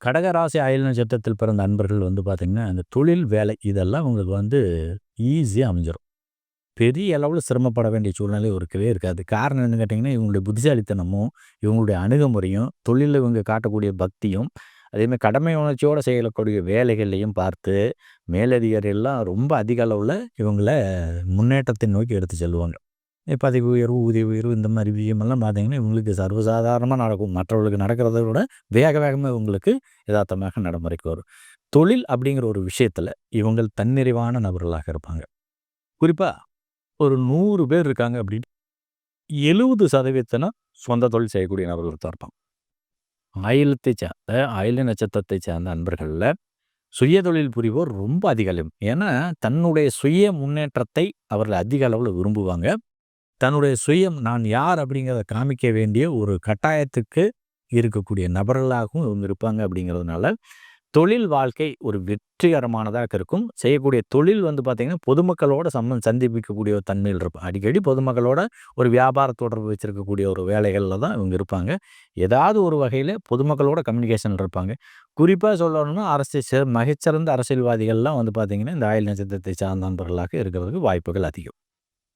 கடகராசி ஆயுள் நட்சத்திரத்தில் பிறந்த அன்பர்கள் வந்து பார்த்தீங்கன்னா, அந்த தொழில், வேலை இதெல்லாம் உங்களுக்கு வந்து ஈஸியா அமைஞ்சிரும். பெரிய அளவுல சிரமப்பட வேண்டிய சூழ்நிலை இருக்கவே இருக்காது. காரணம் என்னன்னு கேட்டீங்கன்னா, இவங்களுடைய புத்திசாலித்தனமும், இவங்களுடைய அணுகுமுறையும், தொழில்ல இவங்க காட்டக்கூடிய பக்தியும், அதேமாரி கடமை உணர்ச்சியோட செய்யக்கூடிய வேலைகள்லையும் பார்த்து, மேலதிகாரிலாம் ரொம்ப அதிக அளவுல இவங்கள முன்னேற்றத்தை நோக்கி எடுத்து செல்லுவாங்க. பதவி உயர்வு, ஊதிய உயர்வு இந்த மாரி விஷயமெல்லாம் பார்த்தீங்கன்னா, இவங்களுக்கு சர்வசாதாரணமா நடக்கும். மற்றவர்களுக்கு நடக்கிறத விட வேக வேகமா இவங்களுக்கு எதார்த்தமாக நடைமுறைக்கு வரும். தொழில் அப்படிங்கிற ஒரு விஷயத்துல இவங்கள் தன்னிறைவான நபர்களாக இருப்பாங்க. குறிப்பா ஒரு 100 பேர் இருக்காங்க அப்படின்னு 70% சொந்த தொழில் செய்யக்கூடிய நபர்கள் தான் இருப்பாங்க. ஆயிலத்தைச் சேர்ந்த ஆயில்ய நட்சத்திரத்தைச் சேர்ந்த அன்பர்கள்ல சுயதொழில் புரிவோர் ரொம்ப அதிக அளவு. ஏன்னா, தன்னுடைய சுய முன்னேற்றத்தை அவர்கள் அதிக அளவுல விரும்புவாங்க. தன்னுடைய சுயம் நான் யார் அப்படிங்கிறத காமிக்க வேண்டிய ஒரு கட்டாயத்துக்கு இருக்கக்கூடிய நபர்களாகவும் இவங்க இருப்பாங்க அப்படிங்கிறதுனால, தொழில் வாழ்க்கை ஒரு வெற்றிகரமானதாக இருக்கும். செய்யக்கூடிய தொழில் வந்து பார்த்தீங்கன்னா, பொதுமக்களோட சந்திப்பிக்கக்கூடிய ஒரு தன்மையில் இருக்கும். அடிக்கடி பொதுமக்களோட ஒரு வியாபார தொடர்பு வச்சிருக்கக்கூடிய ஒரு வேலைகள்ல தான் இவங்க இருப்பாங்க. ஏதாவது ஒரு வகையில பொதுமக்களோட கம்யூனிகேஷன்ல இருப்பாங்க. குறிப்பா சொல்லணும்னா, மிகச்சிறந்த அரசியல்வாதிகள்லாம் வந்து பார்த்தீங்கன்னா, இந்த ஆயில்ய நட்சத்திரத்தை சார்ந்த நண்பர்களாக இருக்கிறதுக்கு வாய்ப்புகள் அதிகம்.